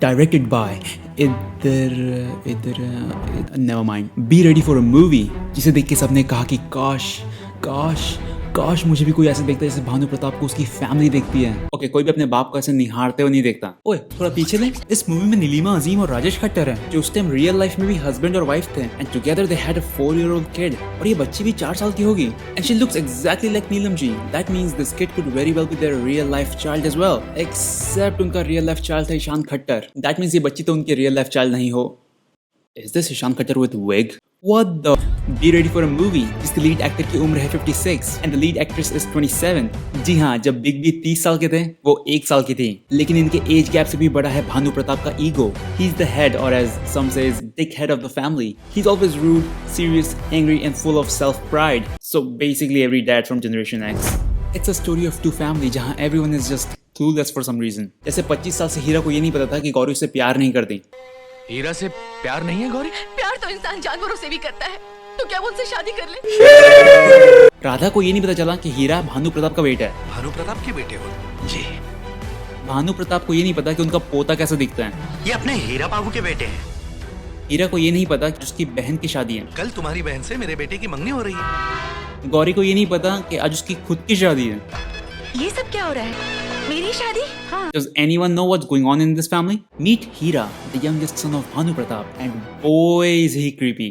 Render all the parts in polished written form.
directed by इधर never mind. Be ready for a movie जिसे देख के सबने कहा कि काश मुझे भी कोई ऐसे देखता है जैसे भानु प्रताप को उसकी फैमिली देखती है। ओके, कोई भी अपने बाप को ऐसे निहारते हुए नहीं देखता। ओए थोड़ा पीछे ले, इस मूवी में नीलिमा अजीम और राजेश खट्टर हैं जो उस टाइम रियल लाइफ में भी हस्बैंड और वाइफ थे and together they had a 4-year-old kid और ये बच्ची भी 4 साल की होगी and she looks exactly like Neelam ji. That means this kid could very well be their real life child as well, except उनका रियल लाइफ चाइल्ड था ईशान खट्टर। दैट मींस ये बच्ची तो उनकी रियल लाइफ चाइल्ड नहीं हो। Is this Ishan Khattar with wig? What the? Be ready for a movie जिसकी lead actor की उम्र है 56 and the lead actress is 27। जी हाँ, जब बिग बी 30 साल के थे वो 1 साल की थी, लेकिन इनके एज गैप से भी बड़ा है भानु प्रताप का ego. He is the head or as some says dick head of the family। He's always rude, serious, angry and full of self pride। So basically every dad from Generation X। It's a story of two family जहाँ everyone is just clueless for some reason। जैसे 25 साल से हीरा को ये नहीं पता था कि गौरी उससे प्यार नहीं करती। हीरा से प्यार नहीं है गौरी? प्यार तो इंसान जानवरों से भी करता है, तो क्या वो उनसे शादी कर ले? राधा को ये नहीं पता चला कि हीरा भानु प्रताप का बेटा है। भानु प्रताप के बेटे हो? जी। भानु प्रताप को ये नहीं पता कि उनका पोता कैसा दिखता है। ये अपने हीरा बाबू के बेटे हैं। हीरा को ये नहीं पता कि उसकी बहन की शादी है। कल तुम्हारी बहन से मेरे बेटे की मंगनी हो रही है। गौरी को ये नहीं पता कि आज उसकी खुद की शादी है। ये सब क्या हो रहा है? मेरी शादी? हाँ। Does anyone know what's going on in this family? Meet Hira, the youngest son of Bhanu Pratap, and boy is he creepy.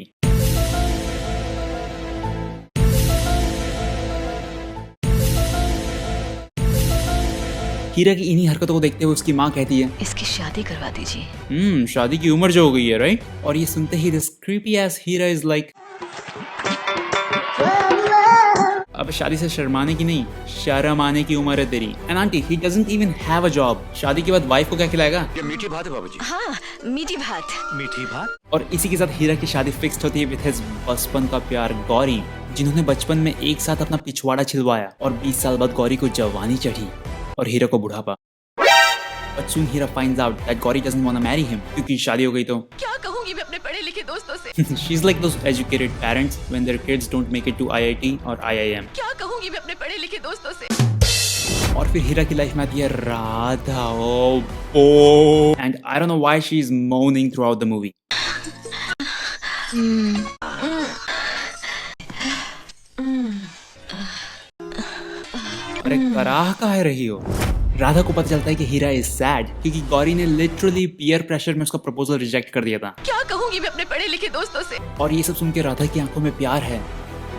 हीरा की इन्हीं हरकतों को देखते हुए उसकी माँ कहती है, इसकी शादी करवा दीजिए। शादी की उम्र जो हो गई है, राइट? और ये सुनते ही this creepy ass Hira is like, अब शादी से शर्माने की नहीं, शर्म आने की उम्र है तेरी। And aunty, he doesn't even have a job। शादी के बाद वाइफ को क्या खिलाएगा? ये मीठी भात है बाबूजी। हाँ, मीठी भात। मीठी भात। और इसी के साथ हीरा की शादी फिक्स्ड होती है विद हिज बचपन का प्यार गौरी, जिन्होंने बचपन में एक साथ अपना पिछवाड़ा छिलवाया और 20 साल बाद गौरी को जवानी चढ़ी और हीरा को बुढ़ापा। But soon Hira finds out that Gauri doesn't want to marry him क्योंकि शादी हो गई तो। क्या कहूँगी मैं अपने पढ़े लिखे दोस्तों से? She's like those educated parents when their kids don't make it to IIT or IIM। क्या कहूँगी मैं अपने पढ़े लिखे दोस्तों से? और फिर हीरा की लाइफ में आती है Radha. Oh, and I don't know why she is moaning throughout the movie। अरे कराह काहे रही हो? राधा को पता चलता है कि हीरा इज सैड क्योंकि गौरी ने लिटरली पीयर प्रेशर में उसका प्रपोजल रिजेक्ट कर दिया था। क्या कहूँगी मैं अपने पढ़े लिखे दोस्तों से? और ये सब सुन के राधा की आंखों में प्यार है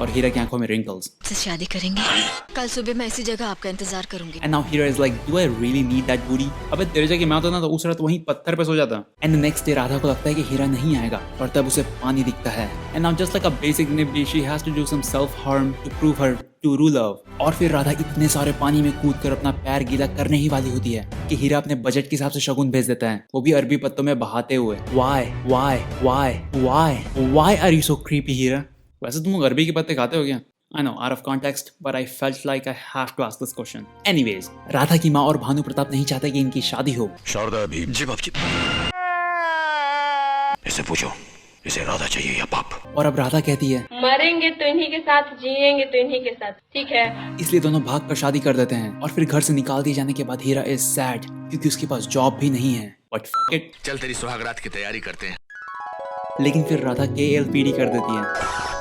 और हीरा की आंखों में रिंकल्स। से शादी करेंगे? कल सुबह मैं इसी जगह आपका इंतजार करूंगी। And now Hira is like, do I really need that booty? अबे तेरे जगह मैं होता ना तो उस रात वहीं पत्थर पे सो जाता। And the next day Radha को लगता है कि हीरा नहीं आएगा और तब उसे पानी दिखता है। And now just like a basic nibby, she has to do some self harm to prove her true love। और फिर राधा इतने सारे पानी में कूद कर अपना पैर गीला करने ही वाली होती है कि हीरा अपने बजट के हिसाब से शगुन भेज देता है, वो भी अरबी पत्तों में बहाते हुए। Why are you so creepy, Hira? वैसे तुम अरबी के पत्ते खाते हो क्या? I know, out of context, but I felt like I have to ask this question. Anyways, Radha की माँ और भानु प्रताप नहीं चाहते कि इनकी शादी हो। शारदा भी। जी बाप जी। इसे पूछो, इसे राधा चाहिए या पाप? और अब राधा कहती है, मरेंगे तो इन्हीं के साथ, जिएंगे तो इन्हीं के साथ, ठीक है? इसलिए दोनों भाग कर शादी कर देते हैं। और फिर घर से निकाल दिए जाने के बाद हीरा इज सैड क्योंकि उसके पास जॉब भी नहीं है। But fuck it, चल तेरी सुहागरात की तैयारी करते हैं। लेकिन फिर राधा KLPD कर देती है।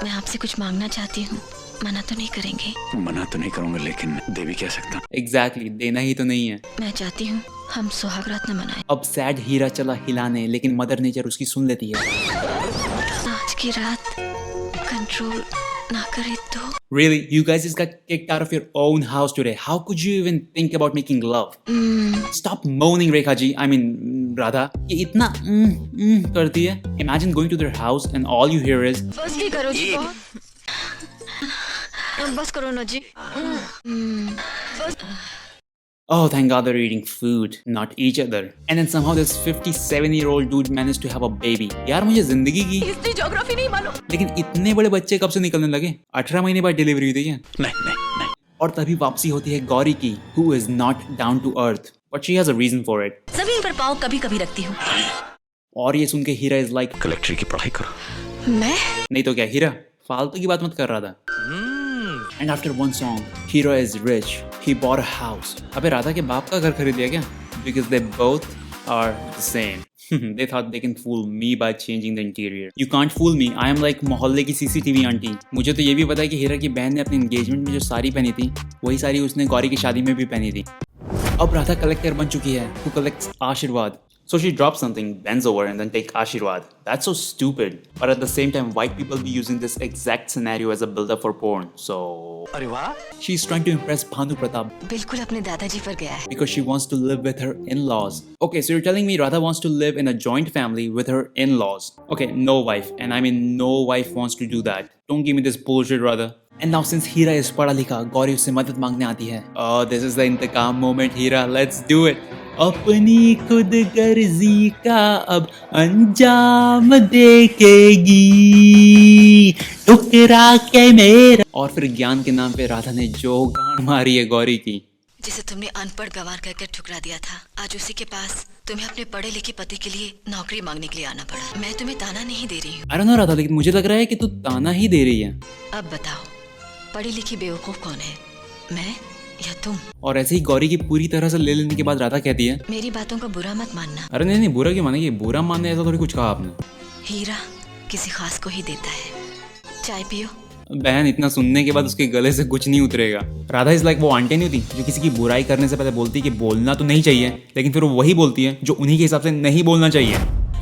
मैं आपसे कुछ मांगना चाहती हूँ, मना तो नहीं करेंगे? मना तो नहीं करूंगा, लेकिन दे भी क्या सकता। Exactly, देना ही तो नहीं है। मैं चाहती हूँ हम सुहागरात न मनाएं। अब सैड हीरा चला हिलाने, लेकिन मदर नेचर उसकी सुन लेती है। आज की रात कंट्रोल ना करे तो। Really, you guys just got kicked out of your own house today. How could you even think about making love? Stop moaning, Rekha ji. I mean, Radha. ये इतना करती है. Imagine going to their house and all you hear is. बस भी करो जी, बस करो ना जी। बस। Oh, thank God they're eating food, not each other. And then somehow this 57-year-old dude managed to have a baby. यार मुझे जिंदगी की हिस्ट्री ज्योग्राफी नहीं मालूम। लेकिन इतने बड़े बच्चे कब से निकलने लगे? 18 महीने बाद डिलीवरी हुई थी क्या? नहीं। और तभी वापसी होती है गौरी की, who is not down to earth, but she has a reason for it. जमीन पर पाँव कभी कभी रखती हूँ। और ये सुन के हीरा is like, कलेक्ट्री की पढ़ाई करो। मैं? नहीं तो क्या हीरा, फालतू की बात मत कर रहा था। And after one song, Hira is rich. He bought a house. अबे राधा के बाप का घर खरीद लिया क्या? Because they both are the same. They thought they can fool me by changing the interior. You can't fool me. I am like मोहल्ले की CCTV आंटी. मुझे तो ये भी पता है कि हीरा की बहन ने अपने एंगेजमेंट में जो साड़ी पहनी थी वही साड़ी उसने गौरी की शादी में भी पहनी थी. अब राधा कलेक्टर बन चुकी है who collects आशीर्वाद. So she drops something, bends over and then take Ashirwad. That's so stupid. But at the same time, white people be using this exact scenario as a build-up for porn. So... अरे वाह. She's trying to impress Bhanu Pratap बिल्कुल अपने दादाजी पर गया है. because she wants to live with her in-laws. Okay, so you're telling me Radha wants to live in a joint family with her in-laws. Okay, no wife. And I mean no wife wants to do that. Don't give me this bullshit, Radha. And now since Hira is पढ़ा लिखा, गौरी उससे मदद मांगने आती है. Oh, this is the Inteqam moment, Hira. Let's do it. अपनी खुद गर्जी का अब अंजाम देखेगी ठुकरा के मेरा. और फिर ज्ञान के नाम पे राधा ने जो गांड मारी है गौरी की. जिसे तुमने अनपढ़ गंवार करके ठुकरा दिया था, आज उसी के पास तुम्हें अपने पढ़े लिखे पति के लिए नौकरी मांगने के लिए आना पड़ा. मैं तुम्हें ताना नहीं दे रही हूँ. अरे ना राधा, लेकिन मुझे लग रहा है कि तू ताना ही दे रही है. अब बताओ, पढ़ी लिखी बेवकूफ कौन है, मैं या तुम? और ऐसे ही गौरी की पूरी तरह से ले लेने के बाद राधा कहती है, मेरी बातों का बुरा मत मानना. अरे नहीं नहीं, बुरा क्यों मानेगी? बुरा मानने ऐसा थोड़ी कुछ कहा आपने. हीरा किसी खास को ही देता है. चाय पियो. बहन, इतना सुनने के बाद उसके गले से कुछ नहीं उतरेगा. राधा इज लाइक वो आंटी नहीं होती जो किसी की बुराई करने से पहले बोलती है कि बोलना तो नहीं चाहिए, लेकिन फिर वो वही बोलती है जो उन्हीं के हिसाब से नहीं बोलना चाहिए.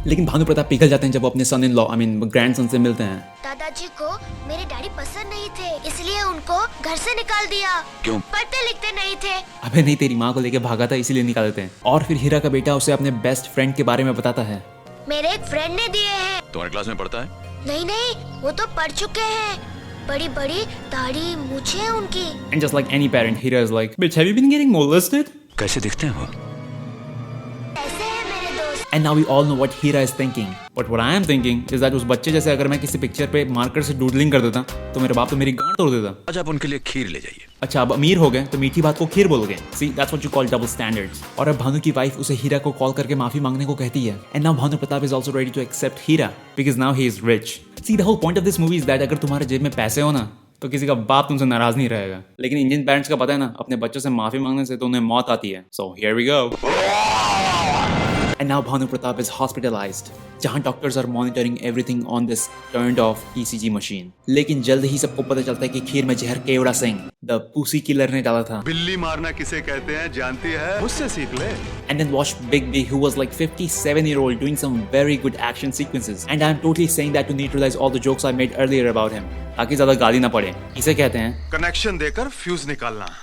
लेकिन भानु प्रताप पिघल जाते हैं जब वो अपने सन इन लॉ ग्रैंडसन से मिलते हैं. दादाजी को मेरे डैडी पसंद नहीं थे, इसलिए उनको घर से निकाल दिया. क्यों? पढ़ते लिखते नहीं थे. अबे नहीं, तेरी माँ को लेके भागा था इसीलिए निकाल देते हैं. और फिर हीरा का बेटा उसे अपने बेस्ट फ्रेंड के बारे में बताता है. मेरे एक फ्रेंड ने दिए हैं. तुम्हारे क्लास में पढ़ता है? नहीं नहीं, वो तो पढ़ चुके हैं. बड़ी बड़ी दाढ़ी मूछें हैं उनकी. And just like any parent, Hira is like, bitch, have you been getting molested? कैसे दिखते हैं वो? ऐसे हैं मेरे दोस्त. And now we all know what Hira is thinking. But what I am thinking is that उस बच्चे जैसे अगर मैं किसी पिक्चर पे मार्कर से डूडलिंग कर देता तो मेरे बाप तो मेरी गांड तोड़ देता. आज आप उनके लिए खीर ले जाइए. अच्छा, अब अमीर हो गए तो मीठी बात को खीर बोल गए. See, that's what you call double standards. और अब भानु की वाइफ उसे हीरा को कॉल करके माफी मांगने को कहती है. And now Bhanu Pratap is also ready to accept Hira because now he is rich. See, the whole point of this movie is that अगर तुम्हारे जेब में पैसे हो ना तो किसी का बाप तुमसे नाराज नहीं रहेगा. लेकिन इंडियन पेरेंट्स का पता है ना, अपने बच्चों से माफी मांगने से तो उन्हें मौत आती है. So here we go. And now Bhanu Pratap is hospitalized, जहाँ doctors are monitoring everything on this turned off ECG machine. लेकिन जल्द ही सबको पता चलता है कि खीर में जहर केवड़ा सिंह द पुसी किलर ने डाला था. बिल्ली मारना किसे कहते हैं जानती है? मुझसे सीख ले. And then watch Big B, who was like 57-year-old doing some very good action sequences. And I'm totally saying that to neutralize all the jokes I made earlier about him, ताकि ज्यादा गाली ना पड़े. इसे कहते हैं कनेक्शन देकर fuse निकालना.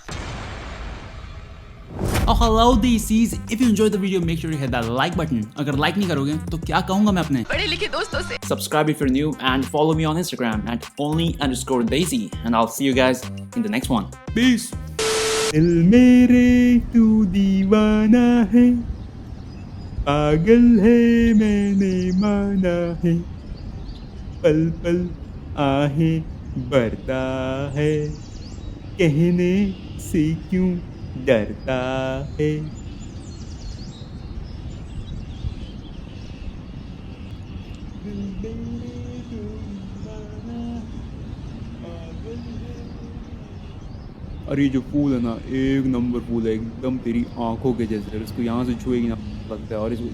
Oh, hello DCs. If you enjoyed the video, make sure you hit that like button. अगर like नहीं करोगे तो क्या कहूँगा मैं अपने पढ़े लिखे दोस्तों से. Subscribe if you're new and follow me on Instagram at only_Daisy. And I'll see you guys in the next one. Peace. दिल मेरे तू दीवाना है, पागल है मैंने माना है, पल पल आहें भरता है, कहने से क्यों डरता है. अरे जो फूल है ना, एक नंबर फूल है, एकदम तेरी आंखों के जैसे. इसको यहाँ से छुएगी ना लगता है, और इसको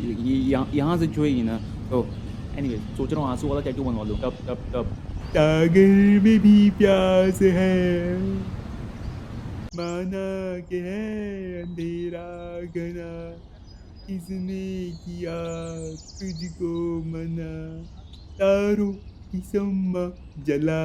यहाँ से छुएगी ना तो एनीवे सोच रहा हूँ आंसू वाला टैटू बनवा लूँ. टप टप टप. सागर में भी प्यास है, माना के है अंधेरा घना, किसने किया तुझको मना, तारों की सम्मा जला.